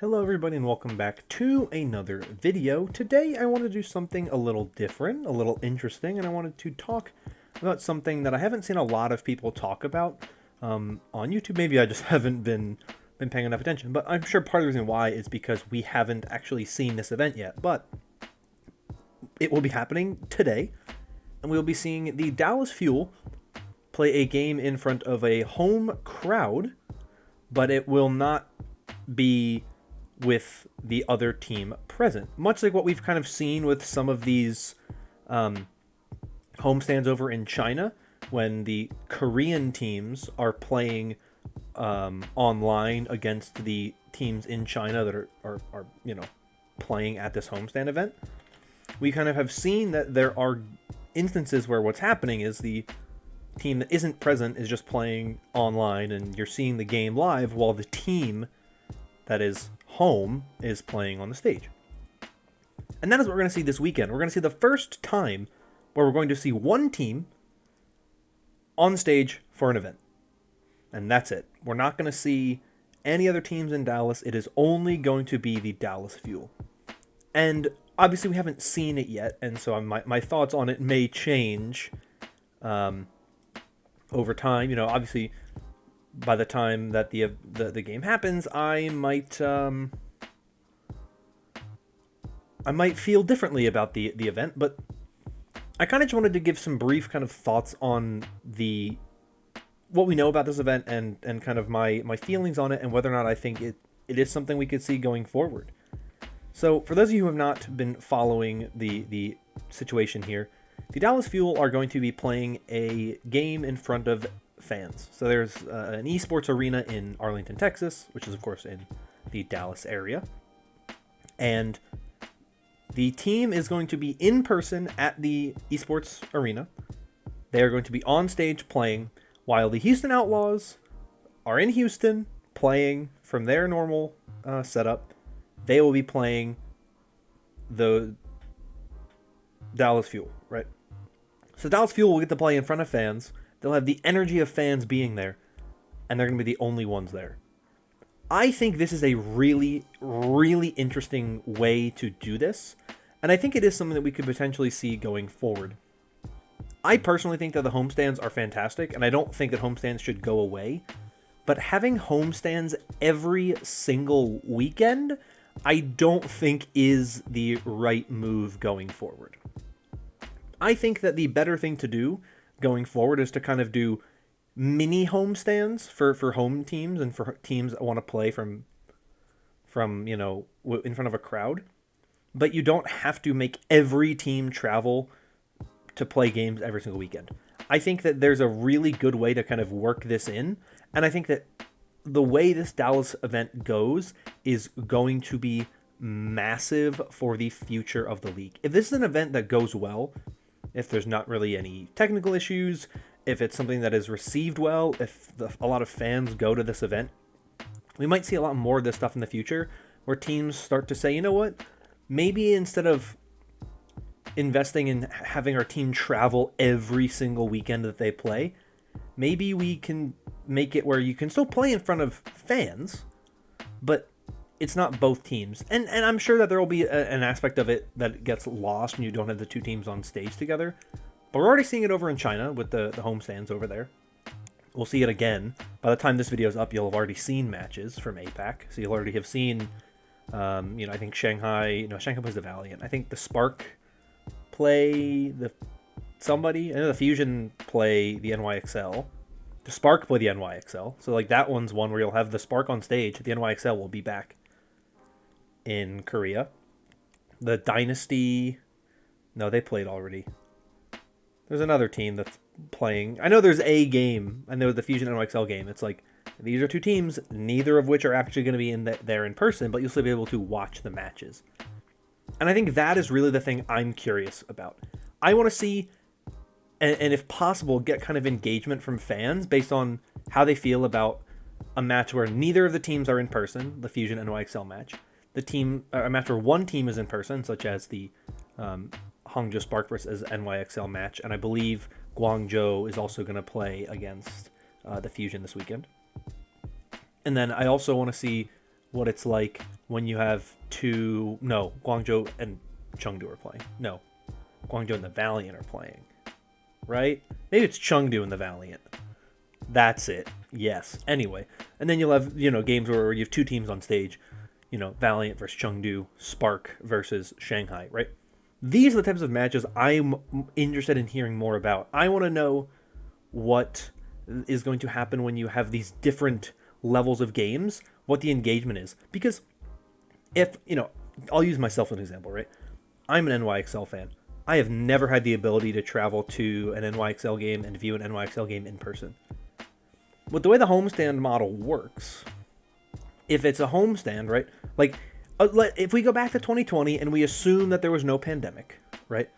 Hello everybody and welcome back to another video. Today I want to do something a little different, a little interesting, and I wanted to talk about something that I haven't seen a lot of people talk about on YouTube. Maybe I just haven't been paying enough attention, but I'm sure part of the reason why is because we haven't actually seen this event yet, but it will be happening today, and we'll be seeing the Dallas Fuel play a game in front of a home crowd, but it will not be with the other team present. Much like what we've kind of seen with some of these homestands over in China, when the Korean teams are playing online against the teams in China that are playing at this homestand event. We kind of have seen that there are instances where what's happening is the team that isn't present is just playing online, and you're seeing the game live while the team that is home is playing on the stage. And that is what we're going to see this weekend. We're going to see the first time where we're going to see one team on stage for an event. And that's it. We're not going to see any other teams in Dallas. It is only going to be the Dallas Fuel. And obviously we haven't seen it yet, and so my thoughts on it may change over time. Obviously by the time that the game happens, I might feel differently about the event, but I kind of just wanted to give some brief kind of thoughts on what we know about this event and kind of my feelings on it, and whether or not I think it is something we could see going forward. So for those of you who have not been following the situation here, the Dallas Fuel are going to be playing a game in front of fans. So there's an esports arena in Arlington, Texas, which is of course in the Dallas area, and the team is going to be in person at the esports arena. They are going to be on stage playing, while the Houston Outlaws are in Houston playing from their normal setup. They will be playing the Dallas Fuel, right? So Dallas Fuel will get to play in front of fans. They'll have the energy of fans being there, and they're going to be the only ones there. I think this is a really, really interesting way to do this, and I think it is something that we could potentially see going forward. I personally think that the homestands are fantastic, and I don't think that homestands should go away, but having homestands every single weekend, I don't think is the right move going forward. I think that the better thing to do going forward is to kind of do mini homestands for home teams and for teams that want to play from in front of a crowd. But you don't have to make every team travel to play games every single weekend. I think that there's a really good way to kind of work this in, and I think that the way this Dallas event goes is going to be massive for the future of the league. If this is an event that goes well, if there's not really any technical issues, if it's something that is received well, if a lot of fans go to this event, we might see a lot more of this stuff in the future, where teams start to say, you know what, maybe instead of investing in having our team travel every single weekend that they play, maybe we can make it where you can still play in front of fans, but it's not both teams. And I'm sure that there will be an aspect of it that gets lost when you don't have the two teams on stage together. But we're already seeing it over in China with the homestands over there. We'll see it again. By the time this video is up, you'll have already seen matches from APAC. So you'll already have seen, I think Shanghai plays the Valiant. I think the Spark play somebody. I know the Fusion play the NYXL. The Spark play the NYXL. So like that one's one where you'll have the Spark on stage. The NYXL will be back in Korea. The Dynasty, no, they played already. There's another team that's playing. I know there's a game. I know the Fusion NYXL game. It's like, these are two teams, neither of which are actually going to be there in person, but you'll still be able to watch the matches. And I think that is really the thing I'm curious about. I want to see, and if possible, get kind of engagement from fans based on how they feel about a match where neither of the teams are in person, the Fusion NYXL match. A match where one team is in person, such as the Hangzhou Spark versus NYXL match, and I believe Guangzhou is also going to play against the Fusion this weekend. And then I also want to see what it's like when you have Guangzhou and Chengdu are playing. No, Guangzhou and the Valiant are playing. Right? Maybe it's Chengdu and the Valiant. That's it. Yes. Anyway, and then you'll have, games where you have two teams on stage, Valiant versus Chengdu, Spark versus Shanghai, right? These are the types of matches I'm interested in hearing more about. I want to know what is going to happen when you have these different levels of games, what the engagement is. Because if, I'll use myself as an example, right? I'm an NYXL fan. I have never had the ability to travel to an NYXL game and view an NYXL game in person. With the way the homestand model works, if it's a homestand, right? Like, if we go back to 2020 and we assume that there was no pandemic, right?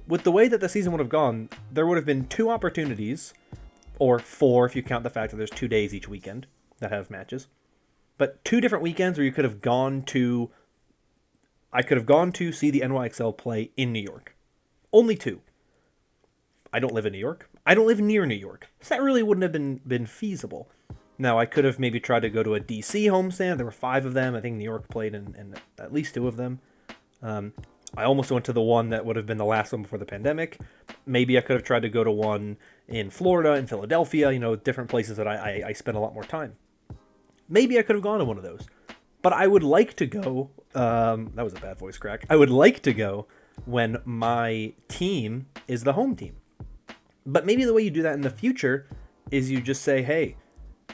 With the way that the season would have gone, there would have been 2 opportunities, or 4 if you count the fact that there's 2 days each weekend that have matches. But 2 different weekends where you could have gone to... I could have gone to see the NYXL play in New York. Only 2. I don't live in New York. I don't live near New York. So that really wouldn't have been feasible. Now, I could have maybe tried to go to a DC homestand. There were 5 of them. I think New York played in at least 2 of them. I almost went to the one that would have been the last one before the pandemic. Maybe I could have tried to go to one in Florida, in Philadelphia, different places that I spent a lot more time. Maybe I could have gone to one of those. But I would like to go, that was a bad voice crack. I would like to go when my team is the home team. But maybe the way you do that in the future is you just say, hey,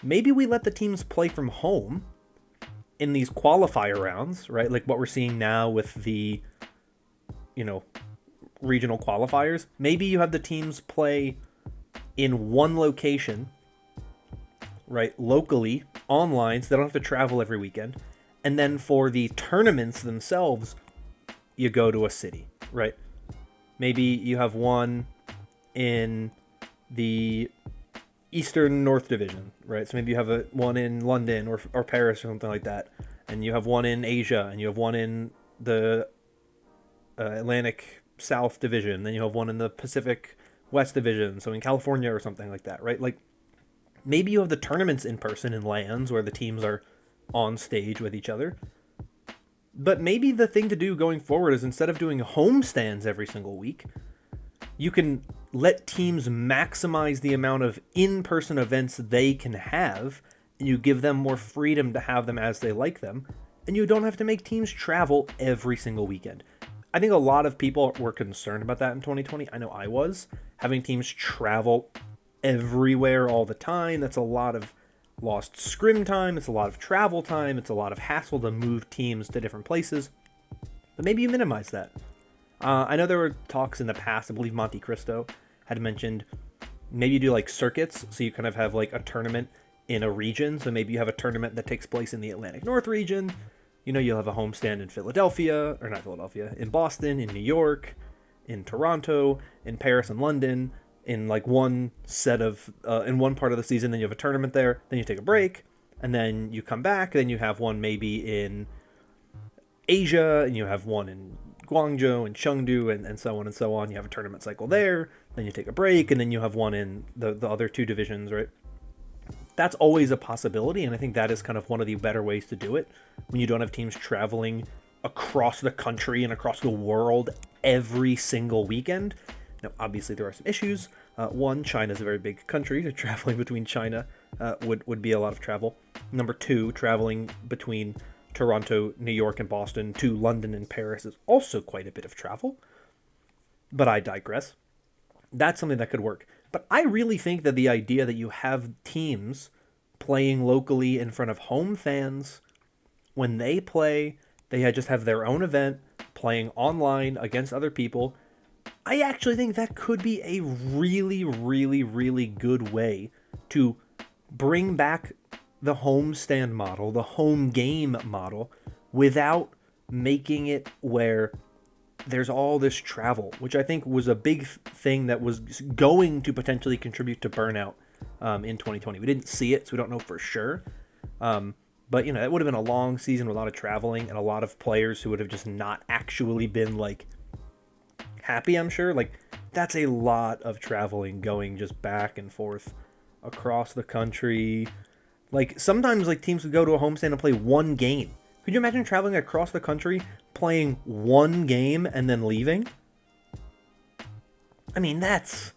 maybe we let the teams play from home in these qualifier rounds, right? Like what we're seeing now with the, regional qualifiers. Maybe you have the teams play in one location, right? Locally, online, so they don't have to travel every weekend. And then for the tournaments themselves, you go to a city, right? Maybe you have one in the Eastern North Division, right? So maybe you have one in London or Paris or something like that. And you have one in Asia, and you have one in the Atlantic South Division. Then you have one in the Pacific West Division, so in California or something like that, right? Like, maybe you have the tournaments in person in LANs where the teams are on stage with each other. But maybe the thing to do going forward is instead of doing homestands every single week, you can let teams maximize the amount of in-person events they can have, and you give them more freedom to have them as they like them, and you don't have to make teams travel every single weekend. I think a lot of people were concerned about that in 2020. I know I was. Having teams travel everywhere all the time, that's a lot of lost scrim time, it's a lot of travel time, it's a lot of hassle to move teams to different places. But maybe you minimize that. I know there were talks in the past, I believe Monte Cristo had mentioned, maybe you do like circuits, so you kind of have like a tournament in a region. So maybe you have a tournament that takes place in the Atlantic North region. You'll have a homestand in Philadelphia, or not Philadelphia, in Boston, in New York, in Toronto, in Paris and London, in like one set of, in one part of the season, then you have a tournament there, then you take a break, and then you come back, then you have one maybe in Asia, and you have one in Guangzhou and Chengdu, and so on and so on. You have a tournament cycle there, then you take a break, and then you have one in the other 2 divisions, right? That's always a possibility, and I think that is kind of one of the better ways to do it when you don't have teams traveling across the country and across the world every single weekend. Now, obviously, there are some issues. One, China's a very big country, so traveling between China would be a lot of travel. Number 2, traveling between Toronto, New York, and Boston to London and Paris is also quite a bit of travel. But I digress. That's something that could work. But I really think that the idea that you have teams playing locally in front of home fans, when they play, they just have their own event, playing online against other people, I actually think that could be a really, really, really good way to bring back the homestand model, the home game model, without making it where there's all this travel, which I think was a big thing that was going to potentially contribute to burnout in 2020. We didn't see it, so we don't know for sure. But, it would have been a long season with a lot of traveling and a lot of players who would have just not actually been, like, happy, I'm sure. Like, that's a lot of traveling, going just back and forth across the country. Like, sometimes, like, teams would go to a homestand and play one game. Could you imagine traveling across the country, playing one game, and then leaving? I mean, that's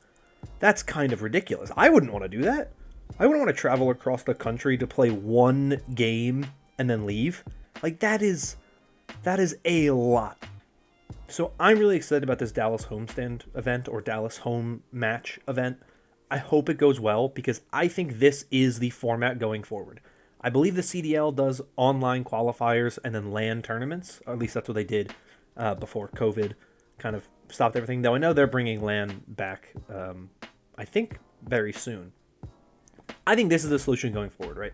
kind of ridiculous. I wouldn't want to do that. I wouldn't want to travel across the country to play one game and then leave. Like, that is a lot. So I'm really excited about this Dallas Homestand event, or Dallas Home Match event. I hope it goes well, because I think this is the format going forward. I believe the CDL does online qualifiers and then LAN tournaments. Or at least that's what they did before COVID kind of stopped everything. Though I know they're bringing LAN back, I think, very soon. I think this is the solution going forward, right?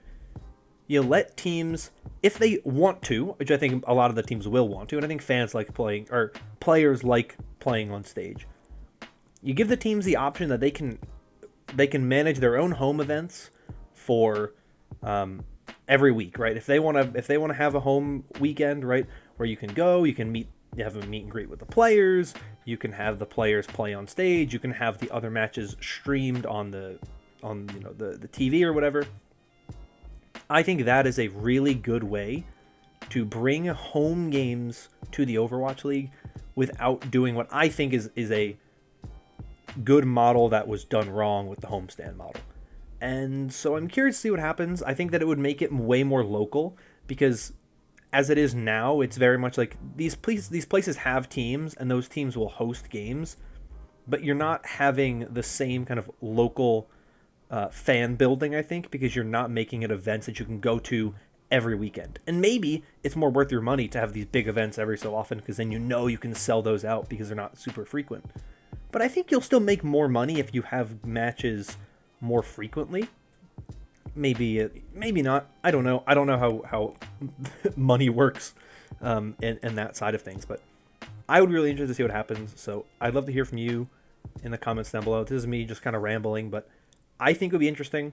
You let teams, if they want to, which I think a lot of the teams will want to, and I think fans like playing, or players like playing on stage. You give the teams the option that they can manage their own home events for every week, right? If they want to have a home weekend, right, where you can go, you have a meet and greet with the players, you can have the players play on stage, you can have the other matches streamed on the TV or whatever. I think that is a really good way to bring home games to the Overwatch League without doing what I think is a good model that was done wrong with the homestand model. And so I'm curious to see what happens. I think that it would make it way more local, because as it is now, it's very much like these places have teams, and those teams will host games, but you're not having the same kind of local fan building, I think, because you're not making it events that you can go to every weekend. And maybe it's more worth your money to have these big events every so often, because then you can sell those out because they're not super frequent. But I think you'll still make more money if you have matches more frequently. Maybe not. I don't know. I don't know how money works in that side of things. But I would be really interested to see what happens. So I'd love to hear from you in the comments down below. This is me just kind of rambling, but I think it would be interesting.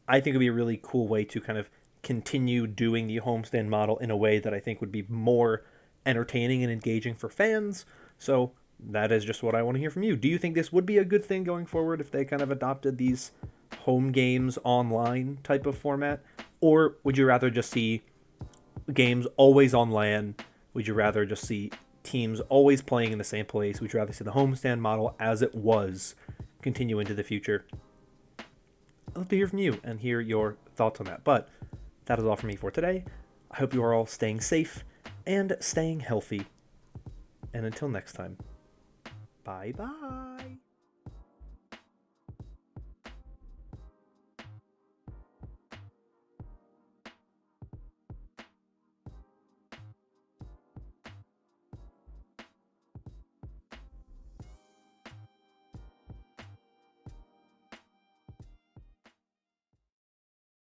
I think it would be a really cool way to kind of continue doing the homestand model in a way that I think would be more entertaining and engaging for fans. So that is just what I want to hear from you. Do you think this would be a good thing going forward if they kind of adopted these home games online type of format? Or would you rather just see games always on LAN? Would you rather just see teams always playing in the same place? Would you rather see the homestand model as it was continue into the future? I'd love to hear from you and hear your thoughts on that. But that is all from me for today. I hope you are all staying safe and staying healthy. And until next time, bye-bye.